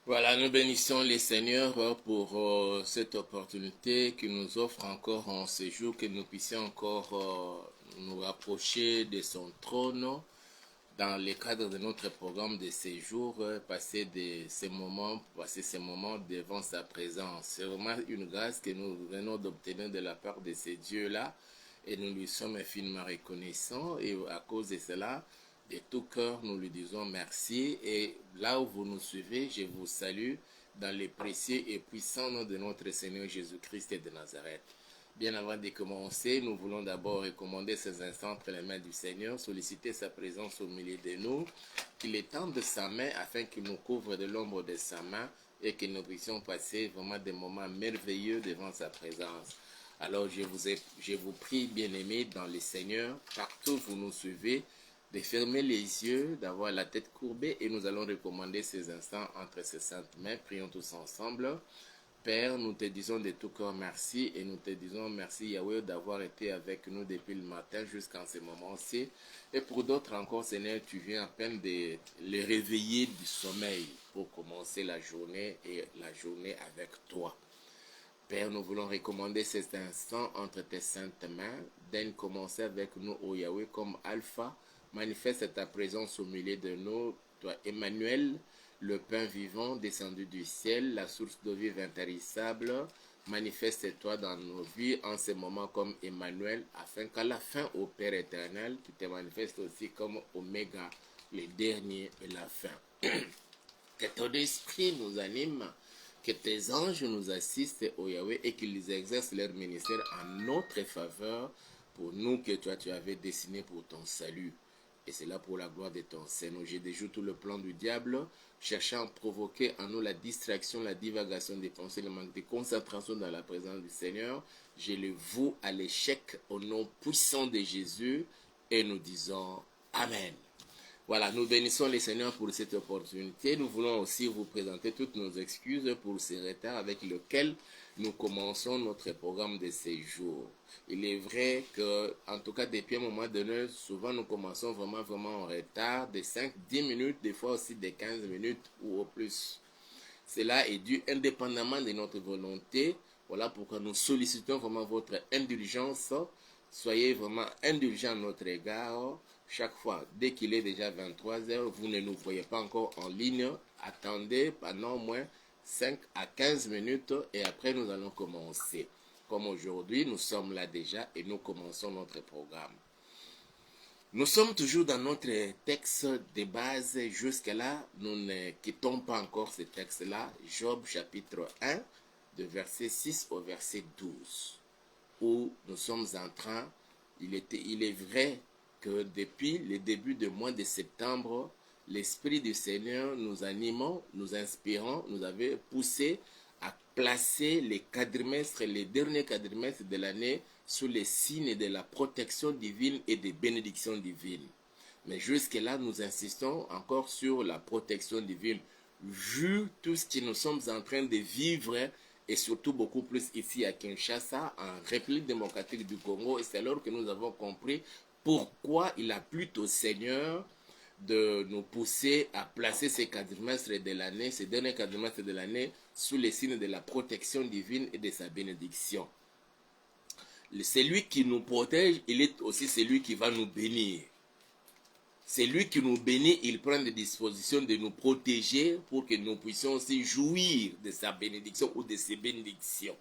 Voilà, nous bénissons les seigneurs pour cette opportunité qui nous offre encore en ce jour, que nous puissions encore nous rapprocher de son trône dans le cadre de notre programme de séjour, passer ces moments devant sa présence. C'est vraiment une grâce que nous venons d'obtenir de la part de ces dieux-là et nous lui sommes infiniment reconnaissants et à cause de cela, de tout cœur, nous lui disons merci et là où vous nous suivez, je vous salue dans le précieux et puissant nom de notre Seigneur Jésus-Christ de Nazareth. Bien avant de commencer, nous voulons d'abord recommander ces instants entre les mains du Seigneur, solliciter sa présence au milieu de nous, qu'il étende sa main afin qu'il nous couvre de l'ombre de sa main et que nous puissions passer vraiment des moments merveilleux devant sa présence. Alors je vous prie, bien-aimés, dans le Seigneur, partout où vous nous suivez, de fermer les yeux, d'avoir la tête courbée et nous allons recommander ces instants entre ces saintes mains. Prions tous ensemble. Père, nous te disons de tout cœur merci et nous te disons merci Yahweh d'avoir été avec nous depuis le matin jusqu'en ce moment-ci. Et pour d'autres encore, Seigneur, tu viens à peine de les réveiller du sommeil pour commencer la journée et la journée avec toi. Père, nous voulons recommander cet instant entre tes saintes mains. Daigne commencer avec nous, ô Yahweh, comme Alpha. Manifeste ta présence au milieu de nous, toi Emmanuel, le pain vivant descendu du ciel, la source d'eau vive intarissable. Manifeste-toi dans nos vies en ce moment comme Emmanuel, afin qu'à la fin, ô Père éternel, tu te manifestes aussi comme Oméga, le dernier et la fin. Que ton esprit nous anime, que tes anges nous assistent, ô Yahweh, et qu'ils exercent leur ministère en notre faveur pour nous que toi tu avais dessiné pour ton salut. Et c'est là pour la gloire de ton Seigneur. Je déjoue tout le plan du diable, cherchant à provoquer en nous la distraction, la divagation des pensées, le manque de concentration dans la présence du Seigneur. Je le voue à l'échec au nom puissant de Jésus et nous disons Amen. Voilà, nous bénissons les Seigneurs pour cette opportunité. Nous voulons aussi vous présenter toutes nos excuses pour ce retard avec lequel nous commençons notre programme de séjour. Il est vrai que, en tout cas, depuis un moment donné, souvent nous commençons vraiment en retard, de 5-10 minutes, des fois aussi de 15 minutes ou au plus. Cela est dû indépendamment de notre volonté. Voilà pourquoi nous sollicitons vraiment votre indulgence. Soyez vraiment indulgents à notre égard. Chaque fois, dès qu'il est déjà 23 heures, vous ne nous voyez pas encore en ligne. Attendez pendant au moins 5 à 15 minutes et après nous allons commencer. Comme aujourd'hui, nous sommes là déjà et nous commençons notre programme. Nous sommes toujours dans notre texte de base. Jusque-là, nous ne quittons pas encore ce texte-là. Job chapitre 1, de verset 6 au verset 12, où nous sommes en train, il est vrai que depuis le début du mois de septembre, l'Esprit du Seigneur nous animant, nous inspirant, nous avait poussé à placer les quadrimestres, les derniers quadrimestres de l'année sous les signes de la protection divine et des bénédictions divines. Mais jusque-là, nous insistons encore sur la protection divine, vu tout ce que nous sommes en train de vivre et surtout beaucoup plus ici à Kinshasa, en République démocratique du Congo. Et c'est alors que nous avons compris pourquoi il a plu au Seigneur de nous pousser à placer ces quadrimestres de l'année, ces derniers quadrimestres de l'année, sous les signes de la protection divine et de sa bénédiction. C'est lui qui nous protège, il est aussi celui qui va nous bénir. C'est lui qui nous bénit, il prend des dispositions de nous protéger pour que nous puissions aussi jouir de sa bénédiction ou de ses bénédictions.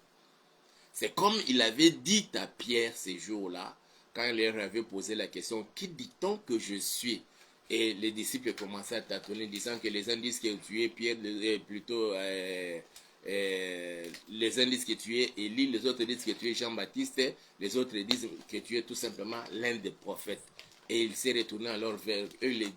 C'est comme il avait dit à Pierre ces jours-là, quand il leur avait posé la question, qui dit-on que je suis? Et les disciples commençaient à tâtonner, disant que les uns disent que tu es Pierre, plutôt les uns disent que tu es Élie, les autres disent que tu es Jean-Baptiste, les autres disent que tu es tout simplement l'un des prophètes. Et il s'est retourné alors vers eux,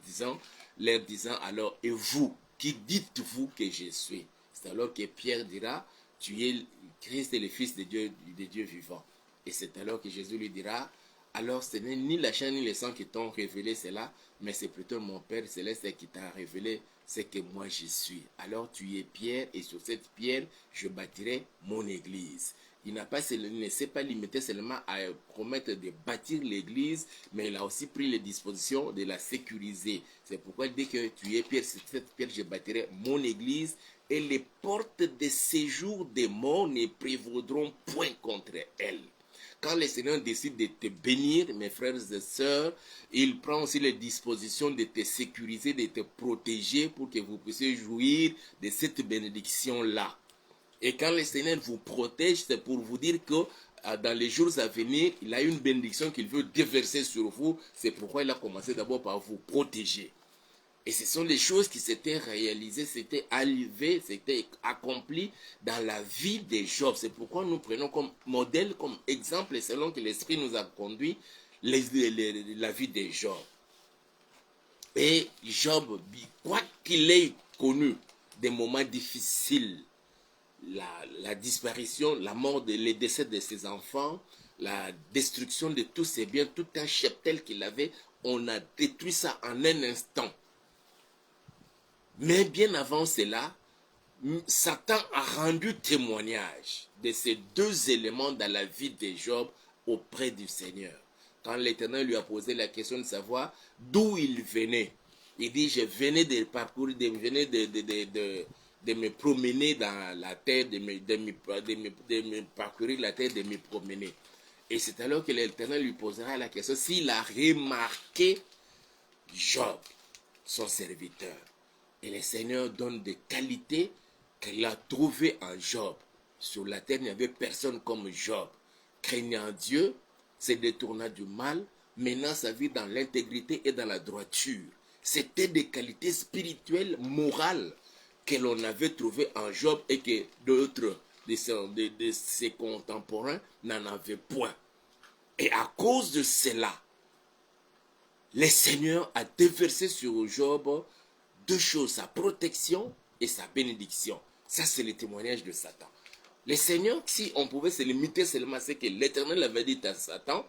leur disant alors, et vous, qui dites-vous que je suis? C'est alors que Pierre dira, tu es Christ est le Fils de Dieu vivant. Et c'est alors que Jésus lui dira, alors ce n'est ni la chair ni le sang qui t'ont révélé cela, mais c'est plutôt mon Père Céleste qui t'a révélé ce que moi je suis. Alors tu es Pierre, et sur cette pierre, je bâtirai mon église. Il ne s'est pas limité seulement à promettre de bâtir l'église, mais il a aussi pris les dispositions de la sécuriser. C'est pourquoi dès que tu es Pierre, c'est cette pierre, je bâtirai mon église, et les portes de séjour des morts ne prévaudront point contre elle. Quand le Seigneur décide de te bénir, mes frères et sœurs, il prend aussi les dispositions de te sécuriser, de te protéger pour que vous puissiez jouir de cette bénédiction-là. Et quand le Seigneur vous protège, c'est pour vous dire que dans les jours à venir, il a une bénédiction qu'il veut déverser sur vous. C'est pourquoi il a commencé d'abord par vous protéger. Et ce sont des choses qui s'étaient réalisées, s'étaient arrivées, s'étaient accomplies dans la vie de Job. C'est pourquoi nous prenons comme modèle, comme exemple, selon que l'Esprit nous a conduit, la vie de Job. Et Job, quoi qu'il ait connu des moments difficiles, la disparition, la mort, le décès de ses enfants, la destruction de tous ses biens, tout un cheptel qu'il avait, on a détruit ça en un instant. Mais bien avant cela, Satan a rendu témoignage de ces deux éléments dans la vie de Job auprès du Seigneur. Quand l'Éternel lui a posé la question de savoir d'où il venait, il dit, je venais de parcourir, de me promener dans la terre, de me parcourir la terre, de me promener. Et c'est alors que l'Éternel lui posera la question s'il a remarqué Job, son serviteur. Et le Seigneur donne des qualités qu'il a trouvées en Job. Sur la terre, il n'y avait personne comme Job. Craignant Dieu, se détournant du mal, menant sa vie dans l'intégrité et dans la droiture. C'était des qualités spirituelles, morales, que l'on avait trouvées en Job et que d'autres de ses contemporains n'en avaient point. Et à cause de cela, le Seigneur a déversé sur Job deux choses, sa protection et sa bénédiction. Ça, c'est le témoignage de Satan. Le Seigneur, si on pouvait se limiter seulement à ce que l'Éternel avait dit à Satan,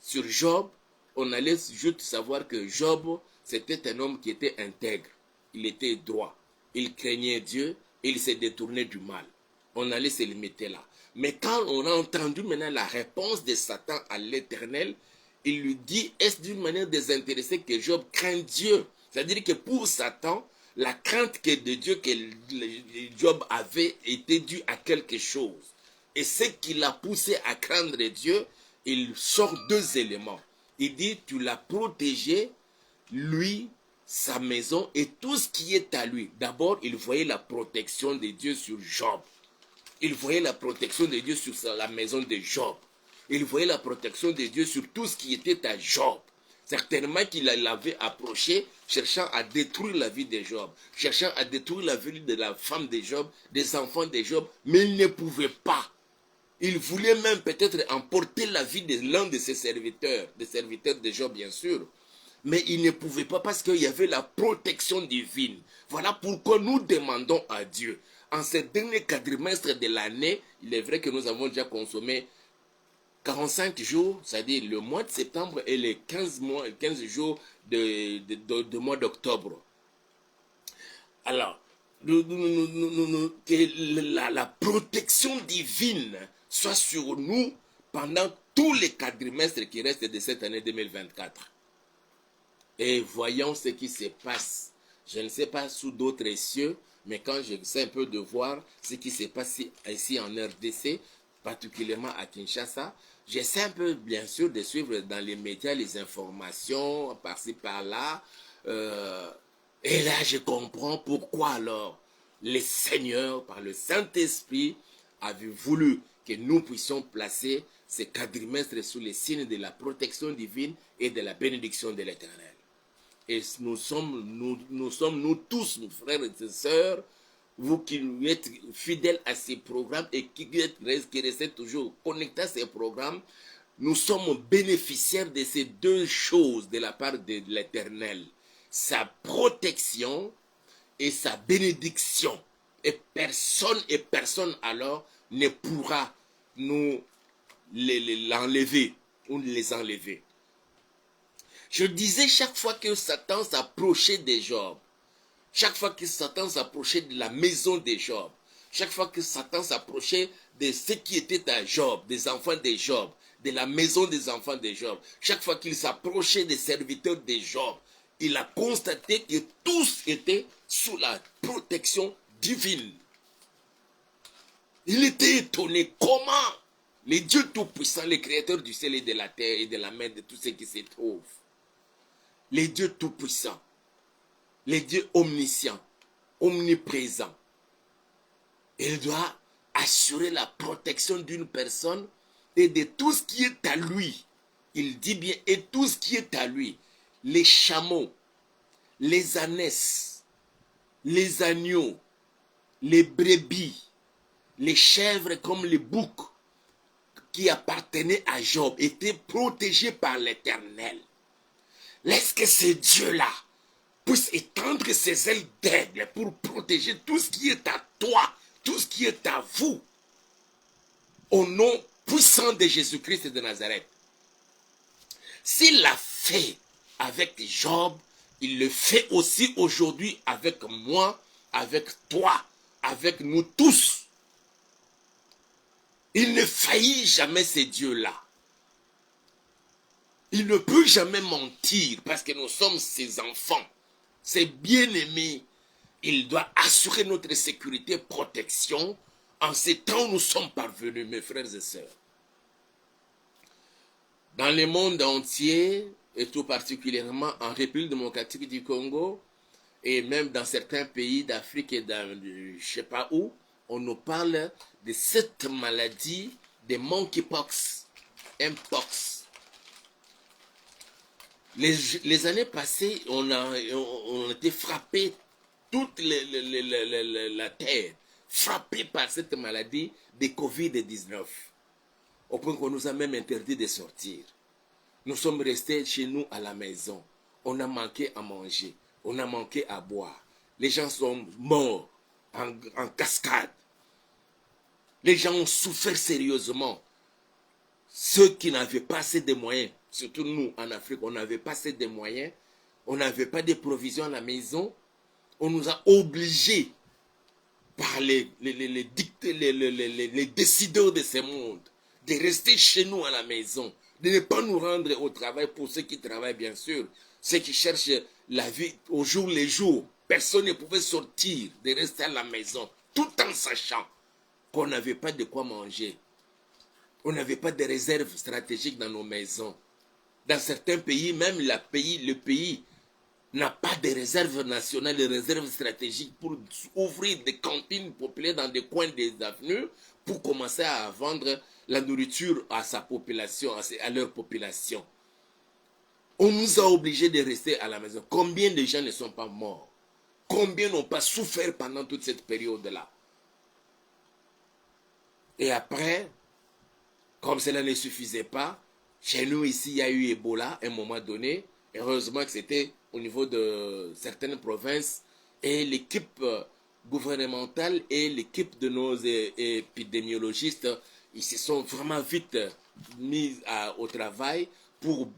sur Job, on allait juste savoir que Job, c'était un homme qui était intègre. Il était droit. Il craignait Dieu et il s'est détourné du mal. On allait se limiter là. Mais quand on a entendu maintenant la réponse de Satan à l'Éternel, il lui dit, est-ce d'une manière désintéressée que Job craint Dieu? C'est-à-dire que pour Satan, la crainte de Dieu que Job avait était due à quelque chose. Et ce qui l'a poussé à craindre Dieu, il sort deux éléments. Il dit, tu l'as protégé, lui, sa maison et tout ce qui est à lui. D'abord, il voyait la protection de Dieu sur Job. Il voyait la protection de Dieu sur la maison de Job. Il voyait la protection de Dieu sur tout ce qui était à Job. Certainement qu'il l'avait approché, cherchant à détruire la vie de Job, cherchant à détruire la vie de la femme de Job, des enfants de Job, mais il ne pouvait pas. Il voulait même peut-être emporter la vie de l'un de ses serviteurs, des serviteurs de Job bien sûr, mais il ne pouvait pas parce qu'il y avait la protection divine. Voilà pourquoi nous demandons à Dieu. En ce dernier quadrimestre de l'année, il est vrai que nous avons déjà consommé 45 jours, c'est-à-dire le mois de septembre et les 15 jours de mois d'octobre. Alors, que la protection divine soit sur nous pendant tous les quadrimestres qui restent de cette année 2024. Et voyons ce qui se passe. Je ne sais pas sous d'autres cieux, mais quand j'essaie un peu de voir ce qui se passe ici en RDC, particulièrement à Kinshasa, j'essaie un peu, bien sûr, de suivre dans les médias les informations, par-ci, par-là. Et là, je comprends pourquoi alors le Seigneur, par le Saint-Esprit, avait voulu que nous puissions placer ces quadrimestres sous les signes de la protection divine et de la bénédiction de l'Éternel. Et nous sommes nous tous, nos frères et sœurs, vous qui êtes fidèles à ces programmes et qui restez toujours connectés à ces programmes, nous sommes bénéficiaires de ces deux choses de la part de l'Éternel. Sa protection et sa bénédiction. Et personne alors ne pourra nous l'enlever ou les enlever. Je disais chaque fois que Satan s'approchait de Job, chaque fois que Satan s'approchait de la maison de Job, Chaque fois que Satan s'approchait de ce qui était à Job, des enfants de Job, de la maison des enfants de Job, chaque fois qu'il s'approchait des serviteurs de Job, il a constaté que tous étaient sous la protection divine. Il était étonné comment les dieux tout-puissants, les créateurs du ciel et de la terre et de la mer, de tout ce qui se trouve, les dieux tout-puissants, les dieux omniscients, omniprésents, il doit assurer la protection d'une personne et de tout ce qui est à lui. Il dit bien, et tout ce qui est à lui, les chameaux, les ânesses, les agneaux, les brebis, les chèvres comme les boucs qui appartenaient à Job étaient protégés par l'Éternel. Laisse que ce Dieu-là puisse étendre ses ailes d'aigle pour protéger tout ce qui est à toi, tout ce qui est à vous, au nom puissant de Jésus-Christ de Nazareth. S'il l'a fait avec Job, il le fait aussi aujourd'hui avec moi, avec toi, avec nous tous. Il ne faillit jamais ce Dieu-là. Il ne peut jamais mentir parce que nous sommes ses enfants, ses bien-aimés. Il doit assurer notre sécurité et protection en ces temps où nous sommes parvenus, mes frères et sœurs. Dans le monde entier, et tout particulièrement en République démocratique du Congo, et même dans certains pays d'Afrique et dans je ne sais pas où, on nous parle de cette maladie de monkeypox, Mpox. Les années passées, on était frappé, toute la terre, frappée par cette maladie de Covid-19. Au point qu'on nous a même interdit de sortir. Nous sommes restés chez nous à la maison. On a manqué à manger. On a manqué à boire. Les gens sont morts en cascade. Les gens ont souffert sérieusement. Ceux qui n'avaient pas assez de moyens, surtout nous en Afrique, on n'avait pas assez de moyens. On n'avait pas de provisions à la maison. On nous a obligés par les décideurs de ce monde de rester chez nous à la maison, de ne pas nous rendre au travail pour ceux qui travaillent bien sûr, ceux qui cherchent la vie au jour le jour. Personne ne pouvait sortir, de rester à la maison, tout en sachant qu'on n'avait pas de quoi manger. On n'avait pas de réserves stratégiques dans nos maisons. Dans certains pays, même le pays n'a pas de réserves nationales, de réserves stratégiques pour ouvrir des cantines populaires dans des coins des avenues pour commencer à vendre la nourriture à sa population, à leur population. On nous a obligés de rester à la maison. Combien de gens ne sont pas morts? Combien n'ont pas souffert pendant toute cette période-là? Et après, comme cela ne suffisait pas, chez nous ici, il y a eu Ebola à un moment donné. Heureusement que c'était au niveau de certaines provinces et l'équipe gouvernementale et l'équipe de nos épidémiologistes, ils se sont vraiment vite mis au travail pour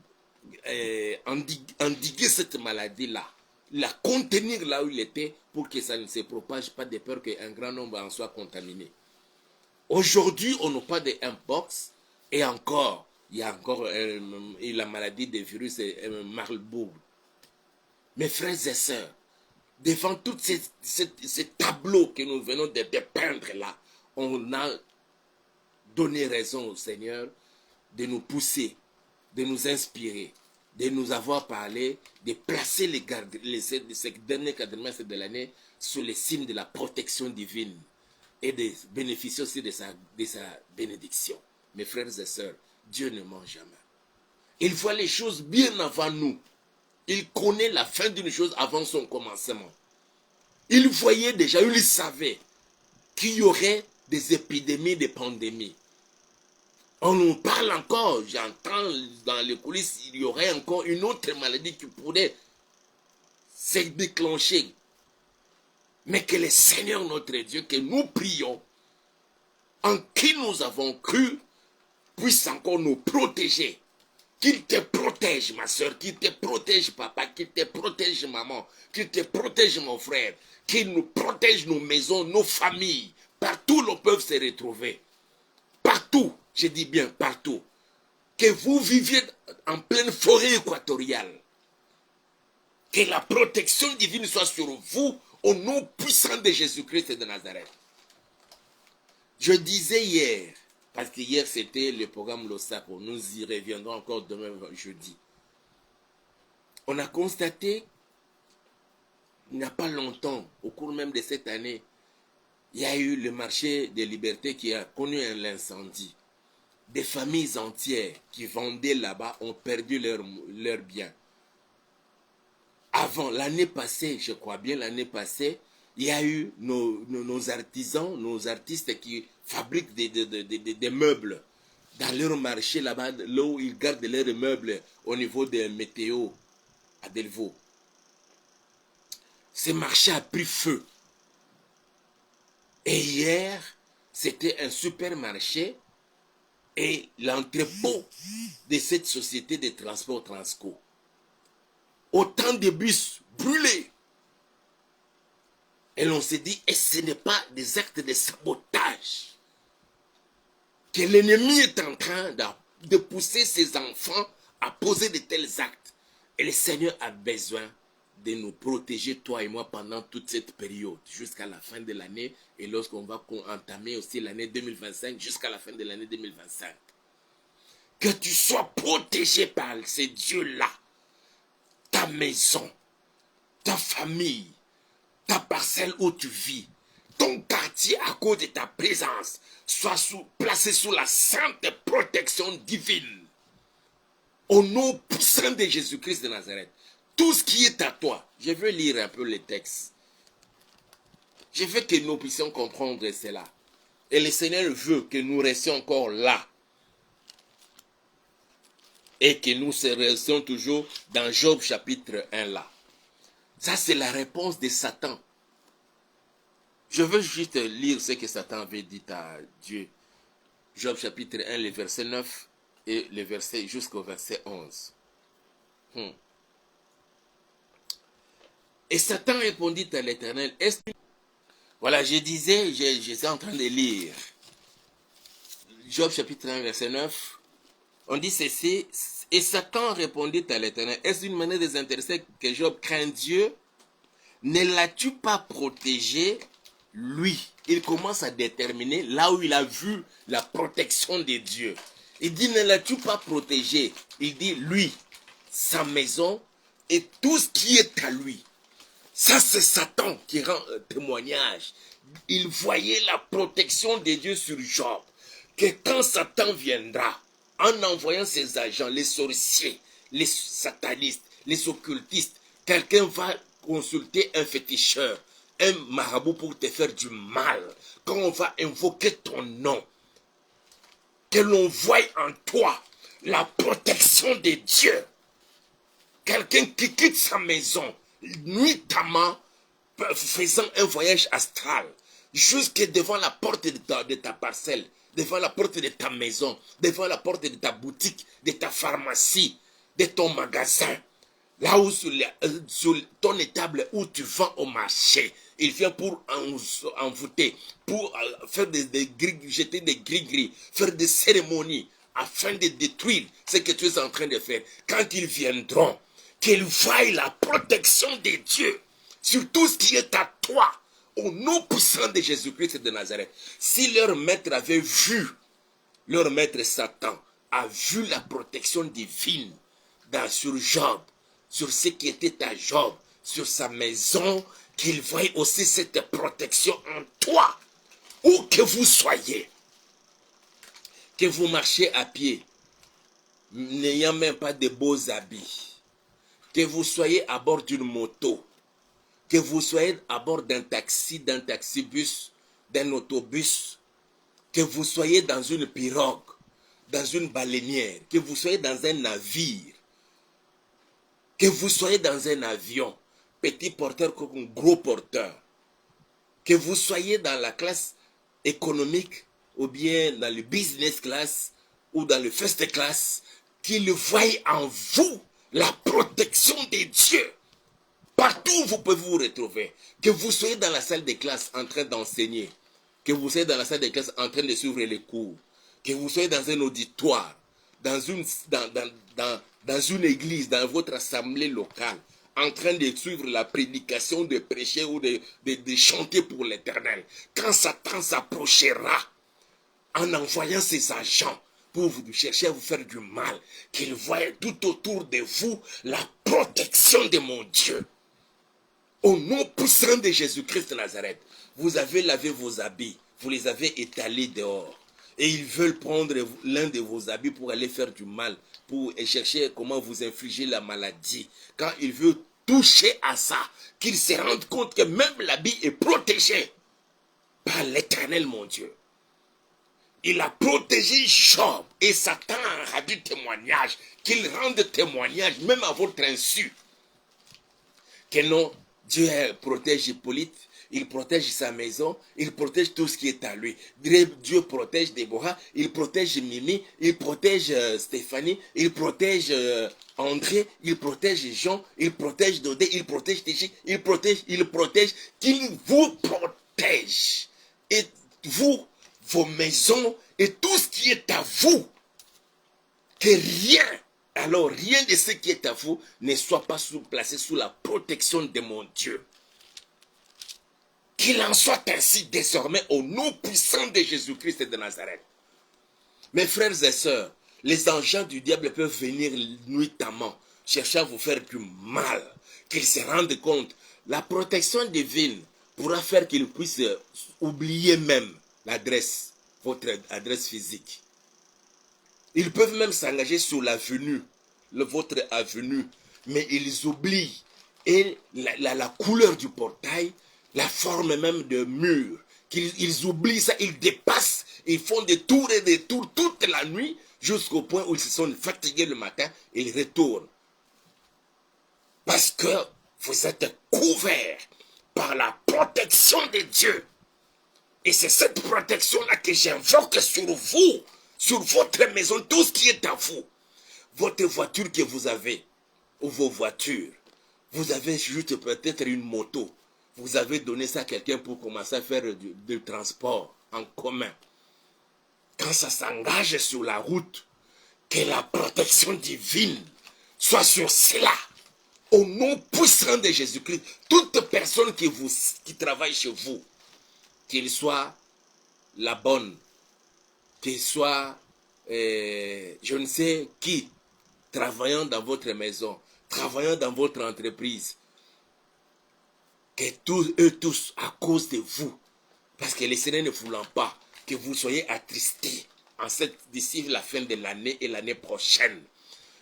endiguer cette maladie-là, la contenir là où il était pour que ça ne se propage pas de peur qu'un grand nombre en soit contaminé. Aujourd'hui, on n'a pas de Mpox et encore, il y a encore la maladie des virus Marburg. Mes frères et sœurs, devant tous ces tableaux que nous venons de dépeindre là, on a donné raison au Seigneur de nous pousser, de nous inspirer, de nous avoir parlé, de placer ces derniers quadrimestres de l'année sous les signes de la protection divine et de bénéficier aussi de sa bénédiction. Mes frères et sœurs, Dieu ne ment jamais. Il voit les choses bien avant nous. Il connaît la fin d'une chose avant son commencement. Il voyait déjà, il savait qu'il y aurait des épidémies, des pandémies. On nous parle encore, j'entends dans les coulisses, il y aurait encore une autre maladie qui pourrait se déclencher. Mais que le Seigneur notre Dieu, que nous prions, en qui nous avons cru, puisse encore nous protéger. Qu'il te protège, ma soeur, qu'il te protège, papa, qu'il te protège, maman, qu'il te protège, mon frère, qu'il nous protège nos maisons, nos familles, partout l'on peut se retrouver. Partout, je dis bien partout. Que vous viviez en pleine forêt équatoriale. Que la protection divine soit sur vous au nom puissant de Jésus-Christ de Nazareth. Je disais hier, parce que hier c'était le programme Losapo, nous y reviendrons encore demain jeudi. On a constaté, il n'y a pas longtemps, au cours même de cette année, il y a eu le marché des libertés qui a connu un incendie. Des familles entières qui vendaient là-bas ont perdu leurs biens. Avant, l'année passée, je crois bien l'année passée, il y a eu nos artisans, nos artistes qui fabriquent des meubles dans leur marché là-bas, là où ils gardent leurs meubles au niveau des météos à Delvaux. Ce marché a pris feu. Et hier, c'était un supermarché et l'entrepôt de cette société de transport Transco. Autant de bus brûlés. Et l'on s'est dit, et ce n'est pas des actes de sabotage que l'ennemi est en train de pousser ses enfants à poser de tels actes. Et le Seigneur a besoin de nous protéger, toi et moi, pendant toute cette période, jusqu'à la fin de l'année, et lorsqu'on va entamer aussi l'année 2025, jusqu'à la fin de l'année 2025. Que tu sois protégé par ces dieux-là, ta maison, ta famille, ta parcelle où tu vis, ton quartier à cause de ta présence, soit placé sous la sainte protection divine. Au nom puissant de Jésus-Christ de Nazareth. Tout ce qui est à toi, je veux lire un peu les textes. Je veux que nous puissions comprendre cela. Et le Seigneur veut que nous restions encore là. Et que nous restions toujours dans Job chapitre 1 là. Ça c'est la réponse de Satan. Je veux juste lire ce que Satan avait dit à Dieu. Job chapitre 1, le verset 9 et le verset jusqu'au verset 11. Et Satan répondit à l'Éternel, voilà, je disais, j'étais en train de lire Job chapitre 1, verset 9. On dit ceci, et Satan répondit à l'Éternel, est-ce une manière désintéresée que Job craint Dieu? Ne l'as-tu pas protégé, lui? Il commence à déterminer là où il a vu la protection de Dieu. Il dit, ne l'as-tu pas protégé? Il dit, lui, sa maison et tout ce qui est à lui. Ça, c'est Satan qui rend témoignage. Il voyait la protection de Dieu sur Job. Que quand Satan viendra, en envoyant ses agents, les sorciers, les satanistes, les occultistes, quelqu'un va consulter un féticheur, un marabout pour te faire du mal. Quand on va invoquer ton nom, que l'on voie en toi la protection de Dieu. Quelqu'un qui quitte sa maison, nuitamment, faisant un voyage astral, jusque devant la porte de ta parcelle, devant la porte de ta maison, devant la porte de ta boutique, de ta pharmacie, de ton magasin, là où sur ton étable où tu vends au marché, il vient pour envoûter, pour faire jeter des gris-gris, faire des cérémonies, afin de détruire ce que tu es en train de faire. Quand ils viendront, qu'ils voient la protection de Dieu sur tout ce qui est à toi, au nom puissant de Jésus-Christ de Nazareth. Si leur maître avait vu, leur maître Satan a vu la protection divine sur Job, sur ce qui était à Job, sur sa maison, qu'il voie aussi cette protection en toi, où que vous soyez, que vous marchiez à pied, n'ayant même pas de beaux habits, que vous soyez à bord d'une moto, que vous soyez à bord d'un taxibus, d'un autobus, que vous soyez dans une pirogue, dans une baleinière, que vous soyez dans un navire, que vous soyez dans un avion, petit porteur comme gros porteur, que vous soyez dans la classe économique ou bien dans le business class ou dans le first class, qu'il voie en vous la protection de Dieu. Partout où vous pouvez vous retrouver, que vous soyez dans la salle de classe en train d'enseigner, que vous soyez dans la salle de classe en train de suivre les cours, que vous soyez dans un auditoire, dans une église, dans votre assemblée locale, en train de suivre la prédication, de prêcher ou de chanter pour l'Éternel. Quand Satan s'approchera en envoyant ses agents pour vous chercher à vous faire du mal, qu'il voie tout autour de vous la protection de mon Dieu. Au nom puissant de Jésus-Christ de Nazareth, vous avez lavé vos habits, vous les avez étalés dehors. Et ils veulent prendre l'un de vos habits pour aller faire du mal, pour chercher comment vous infliger la maladie. Quand ils veulent toucher à ça, qu'ils se rendent compte que même l'habit est protégé par l'Éternel, mon Dieu. Il a protégé Job et Satan a rendu témoignage, qu'il rende témoignage même à votre insu. Que non, Dieu protège Hippolyte, il protège sa maison, il protège tout ce qui est à lui. Dieu protège Déborah, il protège Mimi, il protège Stéphanie, il protège André, il protège Jean, il protège Dodé, il protège Téchi, il protège, qu'il vous protège. Et vous, vos maisons et tout ce qui est à vous, que rien, alors rien de ce qui est à vous ne soit pas placé sous la protection de mon Dieu. Qu'il en soit ainsi désormais au nom puissant de Jésus-Christ de Nazareth. Mes frères et sœurs, les engins du diable peuvent venir nuitamment chercher à vous faire du mal, qu'ils se rendent compte. La protection divine pourra faire qu'ils puissent oublier même l'adresse, votre adresse physique. Ils peuvent même s'engager sur l'avenue, votre avenue, mais ils oublient et la couleur du portail, la forme même de mur, qu'ils oublient ça, ils dépassent, ils font des tours et des tours toute la nuit, jusqu'au point où ils se sont fatigués le matin, ils retournent. Parce que vous êtes couverts par la protection de Dieu. Et c'est cette protection-là que j'invoque sur vous, sur votre maison, tout ce qui est à vous. Votre voiture que vous avez, ou vos voitures, vous avez juste peut-être une moto. Vous avez donné ça à quelqu'un pour commencer à faire du transport en commun. Quand ça s'engage sur la route, que la protection divine soit sur cela. Au nom puissant de Jésus-Christ, toute personne qui travaille chez vous, qu'il soit la bonne, qu'il soit je ne sais qui, travaillant dans votre maison, travaillant dans votre entreprise, que eux tous, à cause de vous, parce que le Seigneur ne voulant pas que vous soyez attristés d'ici la fin de l'année et l'année prochaine,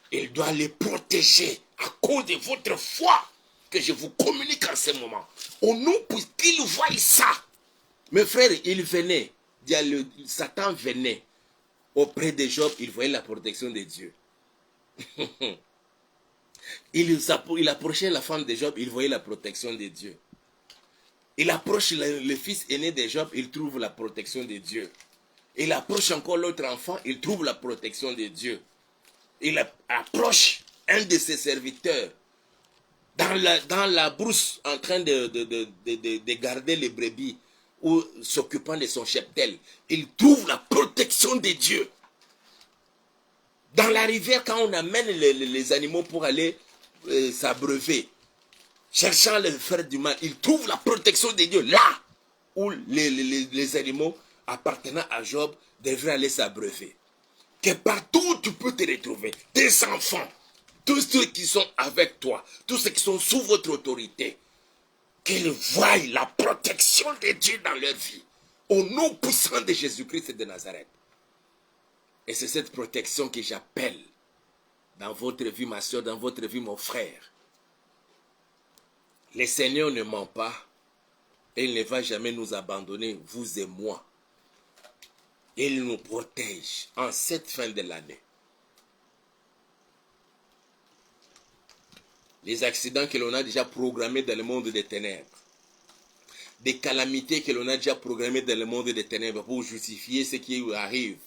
il doit les protéger à cause de votre foi que je vous communique en ce moment. Au nom qu'ils voient ça. Mes frères, ils venaient, Satan venait auprès de Job, il voyait la protection de Dieu. Il approchait la femme de Job, il voyait la protection de Dieu. Il approche le fils aîné de Job, il trouve la protection de Dieu. Il approche encore l'autre enfant, il trouve la protection de Dieu. Il approche un de ses serviteurs dans la brousse en train de garder les brebis ou s'occupant de son cheptel. Il trouve la protection de Dieu. Dans la rivière, quand on amène les animaux pour aller s'abreuver, cherchant à leur faire du mal, il trouve la protection de Dieu là où les animaux appartenant à Job devraient aller s'abreuver. Que partout où tu peux te retrouver, tes enfants, tous ceux qui sont avec toi, tous ceux qui sont sous votre autorité, qu'ils voient la protection de Dieu dans leur vie, au nom puissant de Jésus-Christ de Nazareth. Et c'est cette protection que j'appelle dans votre vie, ma soeur, dans votre vie, mon frère. Le Seigneur ne ment pas et il ne va jamais nous abandonner, vous et moi. Il nous protège en cette fin de l'année. Les accidents que l'on a déjà programmés dans le monde des ténèbres, des calamités que l'on a déjà programmées dans le monde des ténèbres pour justifier ce qui arrive,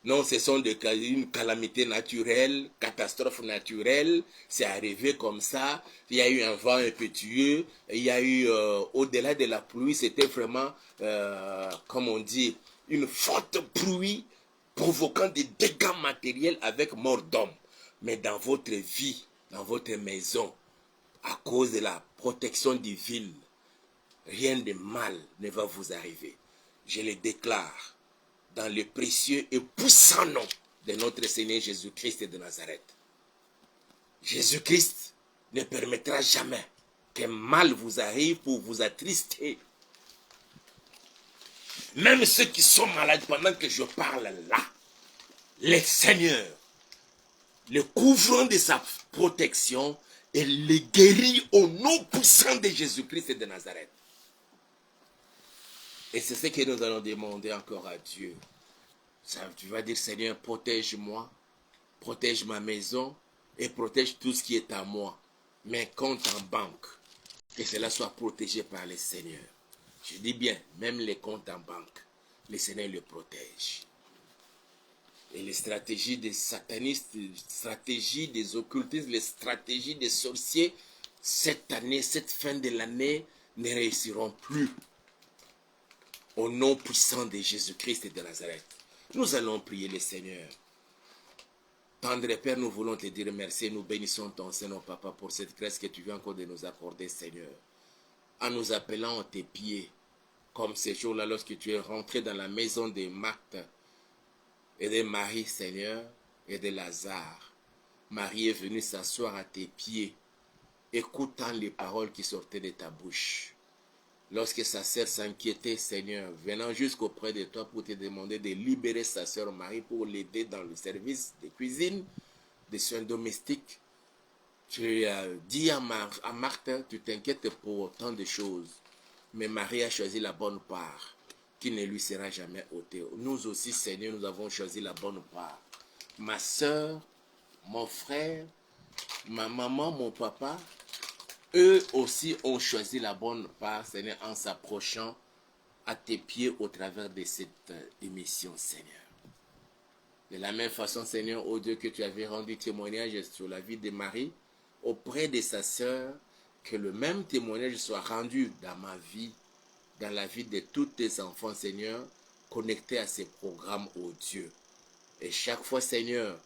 Non, ce sont une calamité naturelle, catastrophe naturelle. C'est arrivé comme ça. Il y a eu un vent impétueux. Il y a eu, au-delà de la pluie, c'était vraiment, comme on dit, une forte pluie provoquant des dégâts matériels avec mort d'homme. Mais dans votre vie, dans votre maison, à cause de la protection divine, rien de mal ne va vous arriver. Je le déclare dans le précieux et puissant nom de notre Seigneur Jésus-Christ de Nazareth. Jésus-Christ ne permettra jamais qu'un mal vous arrive pour vous attrister. Même ceux qui sont malades pendant que je parle là, le Seigneur, le couvrant de sa protection, et les guérit au nom puissant de Jésus-Christ de Nazareth. Et c'est ce que nous allons demander encore à Dieu. Ça, tu vas dire, Seigneur, protège-moi, protège ma maison et protège tout ce qui est à moi. Mes comptes en banque, que cela soit protégé par le Seigneur. Je dis bien, même les comptes en banque, le Seigneur le protège. Et les stratégies des satanistes, les stratégies des occultistes, les stratégies des sorciers, cette année, cette fin de l'année, ne réussiront plus. Au nom puissant de Jésus-Christ de Nazareth, nous allons prier le Seigneur. Tendre Père, nous voulons te dire merci. Nous bénissons ton Seigneur, Papa, pour cette grâce que tu viens encore de nous accorder, Seigneur. En nous appelant à tes pieds, comme ce jour-là, lorsque tu es rentré dans la maison de Marthe et de Marie, Seigneur, et de Lazare. Marie est venue s'asseoir à tes pieds, écoutant les paroles qui sortaient de ta bouche. Lorsque sa sœur s'inquiétait, Seigneur, venant jusqu'auprès de toi pour te demander de libérer sa sœur Marie pour l'aider dans le service de cuisine, des soins domestiques, tu as dit à Marthe, tu t'inquiètes pour autant de choses, mais Marie a choisi la bonne part, qui ne lui sera jamais ôtée. Nous aussi, Seigneur, nous avons choisi la bonne part. Ma sœur, mon frère, ma maman, mon papa, eux aussi ont choisi la bonne part, Seigneur, en s'approchant à tes pieds au travers de cette émission, Seigneur. De la même façon, Seigneur, ô Dieu, que tu avais rendu témoignage sur la vie de Marie, auprès de sa sœur, que le même témoignage soit rendu dans ma vie, dans la vie de tous tes enfants, Seigneur, connectés à ces programmes, ô Dieu. Et chaque fois, Seigneur,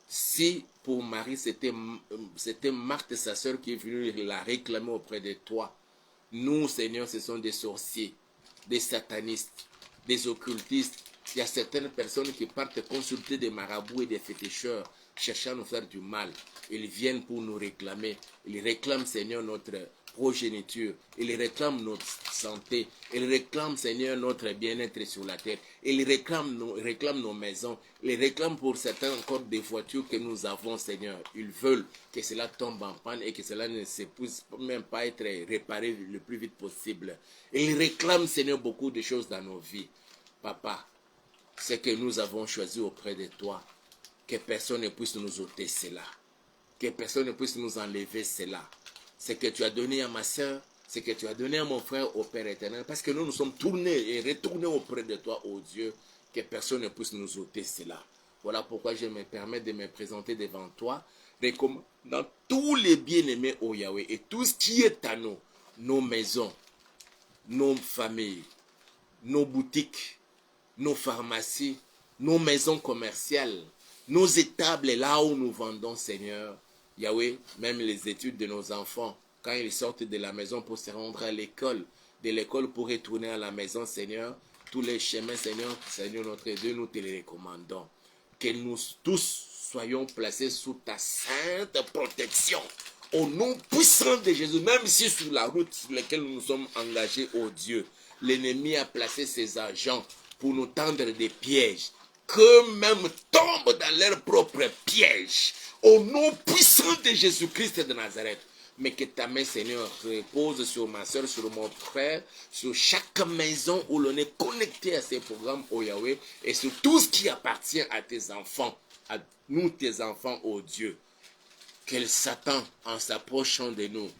si pour Marie, c'était Marthe, sa sœur, qui est venue la réclamer auprès de toi, nous, Seigneur, ce sont des sorciers, des satanistes, des occultistes. Il y a certaines personnes qui partent consulter des marabouts et des féticheurs, cherchant à nous faire du mal. Ils viennent pour nous réclamer. Ils réclament, Seigneur, notre progéniture. Ils réclament notre santé. Ils réclament, Seigneur, notre bien-être sur la terre. Ils réclament nos maisons. Ils réclament pour certains encore des voitures que nous avons, Seigneur. Ils veulent que cela tombe en panne et que cela ne se puisse même pas être réparé le plus vite possible. Ils réclament, Seigneur, beaucoup de choses dans nos vies. Papa, ce que nous avons choisi auprès de toi, que personne ne puisse nous ôter cela. Que personne ne puisse nous enlever cela. Ce que tu as donné à ma soeur, ce que tu as donné à mon frère au Père éternel, parce que nous sommes tournés et retournés auprès de toi, ô Dieu, que personne ne puisse nous ôter cela. Voilà pourquoi je me permets de me présenter devant toi, dans tous les bien-aimés, ô Yahweh, et tout ce qui est à nous, nos maisons, nos familles, nos boutiques, nos pharmacies, nos maisons commerciales, nos étables là où nous vendons, Seigneur. Yahweh, même les études de nos enfants, quand ils sortent de la maison pour se rendre à l'école, de l'école pour retourner à la maison, Seigneur, tous les chemins, Seigneur, Seigneur notre Dieu, nous te les recommandons. Que nous tous soyons placés sous ta sainte protection. Au nom puissant de Jésus, même si sur la route sur laquelle nous nous sommes engagés, ô Dieu, l'ennemi a placé ses agents pour nous tendre des pièges, qu'eux-mêmes tombent dans leurs propres pièges, au nom puissant de Jésus-Christ de Nazareth. Mais que ta main, Seigneur, repose sur ma soeur, sur mon frère, sur chaque maison où l'on est connecté à ces programmes, ô Yahweh, et sur tout ce qui appartient à tes enfants, à nous, tes enfants, ô Dieu. Que Satan, en s'approchant de nous,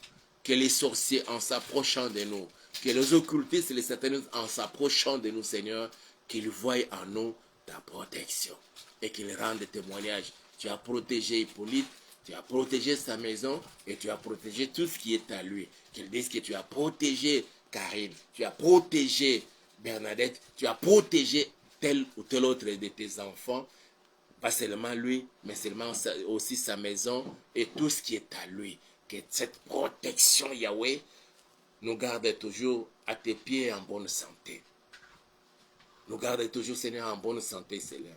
que les sorciers, en s'approchant de nous, que les occultistes et les satanistes, en s'approchant de nous, Seigneur, qu'ils voient en nous ta protection et qu'il rende témoignage. Tu as protégé Hippolyte, tu as protégé sa maison et tu as protégé tout ce qui est à lui. Qu'il dise que tu as protégé Karine, tu as protégé Bernadette, tu as protégé tel ou tel autre de tes enfants. Pas seulement lui, mais seulement aussi sa maison et tout ce qui est à lui. Que cette protection, Yahweh, nous garde toujours à tes pieds en bonne santé. Nous garde toujours, Seigneur, en bonne santé, Seigneur.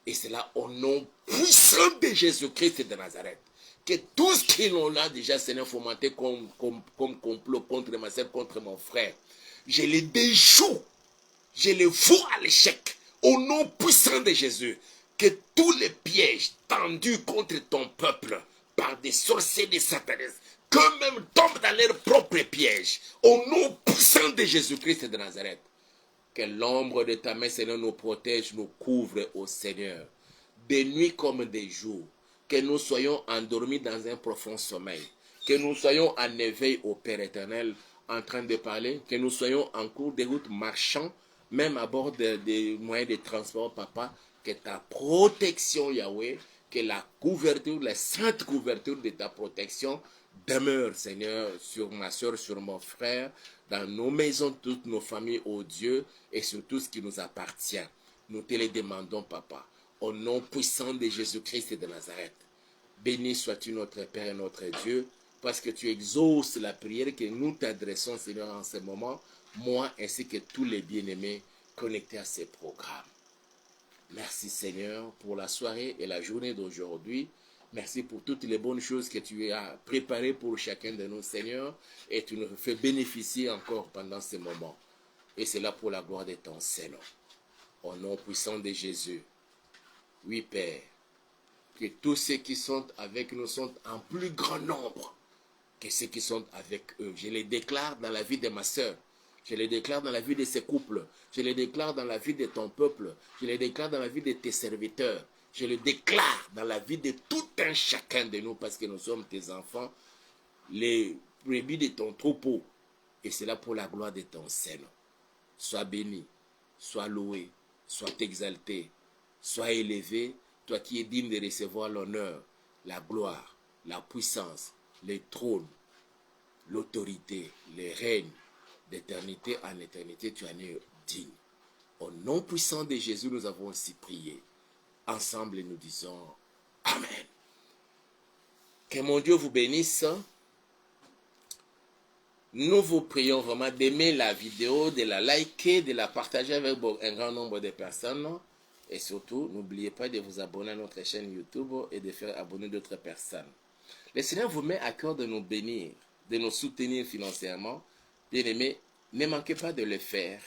Et c'est là au nom puissant de Jésus-Christ de Nazareth. Que tout ce qu'ils ont là déjà, Seigneur, fomenté comme complot contre ma soeur, contre mon frère, je les déjoue, je les fous à l'échec. Au nom puissant de Jésus, que tous les pièges tendus contre ton peuple par des sorciers, des satanistes, qu'eux-mêmes tombent dans leurs propres pièges. Au nom puissant de Jésus-Christ de Nazareth. Que l'ombre de ta main, Seigneur, nous protège, nous couvre, ô Seigneur, des nuits comme des jours. Que nous soyons endormis dans un profond sommeil. Que nous soyons en éveil au Père éternel, en train de parler. Que nous soyons en cours de route marchant, même à bord des moyens de transport, Papa. Que ta protection, Yahweh, que la couverture, la sainte couverture de ta protection demeure, Seigneur, sur ma soeur, sur mon frère, dans nos maisons, toutes nos familles, ô Dieu, et sur tout ce qui nous appartient. Nous te les demandons, Papa, au nom puissant de Jésus-Christ de Nazareth. Béni sois-tu notre Père et notre Dieu, parce que tu exauces la prière que nous t'adressons, Seigneur, en ce moment, moi ainsi que tous les bien-aimés connectés à ces programmes. Merci, Seigneur, pour la soirée et la journée d'aujourd'hui. Merci pour toutes les bonnes choses que tu as préparées pour chacun de nous, Seigneur, et tu nous fais bénéficier encore pendant ces moments. Et c'est là pour la gloire de ton Seigneur. Au nom puissant de Jésus. Oui, Père, que tous ceux qui sont avec nous sont en plus grand nombre que ceux qui sont avec eux. Je les déclare dans la vie de ma soeur. Je les déclare dans la vie de ces couples. Je les déclare dans la vie de ton peuple. Je les déclare dans la vie de tes serviteurs. Je le déclare dans la vie de tout un chacun de nous parce que nous sommes tes enfants, les brebis de ton troupeau. Et c'est là pour la gloire de ton Seigneur. Sois béni, sois loué, sois exalté, sois élevé, toi qui es digne de recevoir l'honneur, la gloire, la puissance, les trônes, l'autorité, les règnes, d'éternité en éternité, tu en es digne. Au nom puissant de Jésus, nous avons aussi prié. Ensemble, nous disons Amen. Que mon Dieu vous bénisse. Nous vous prions vraiment d'aimer la vidéo, de la liker, de la partager avec un grand nombre de personnes. Et surtout, n'oubliez pas de vous abonner à notre chaîne YouTube et de faire abonner d'autres personnes. Le Seigneur vous met à cœur de nous bénir, de nous soutenir financièrement. Bien-aimés, ne manquez pas de le faire.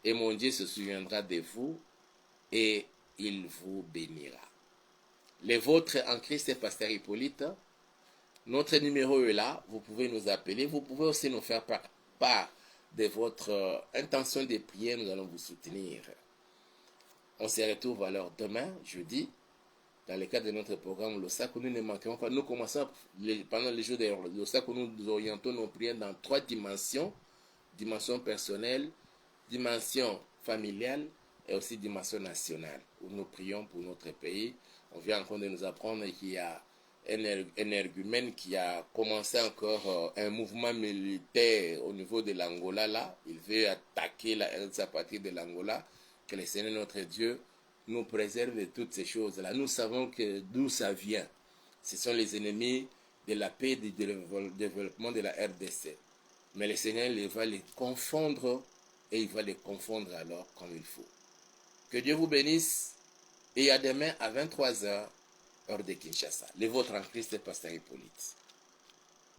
Et mon Dieu se souviendra de vous et il vous bénira. Les vôtres en Christ et Pasteur Hippolyte. Notre numéro est là. Vous pouvez nous appeler. Vous pouvez aussi nous faire part de votre intention de prier. Nous allons vous soutenir. On se retrouve alors demain, jeudi, dans le cadre de notre programme Losak, où nous ne manquerons pas. Nous commençons pendant les jours de Losak, où nous orientons nos prières dans 3 dimensions. Dimension personnelle, dimension familiale et aussi dimension nationale, où nous prions pour notre pays. On vient encore de nous apprendre qu'il y a un énergumène qui a commencé encore un mouvement militaire au niveau de l'Angola. Là, il veut attaquer la RDC à partir de l'Angola. Que le Seigneur notre Dieu nous préserve de toutes ces choses-là. Nous savons que d'où ça vient. Ce sont les ennemis de la paix et du développement de la RDC. Mais le Seigneur il va les confondre et il va les confondre alors comme il faut. Que Dieu vous bénisse et à demain à 23h, heure de Kinshasa. Les vôtres en Christ et Pasteur Hippolyte.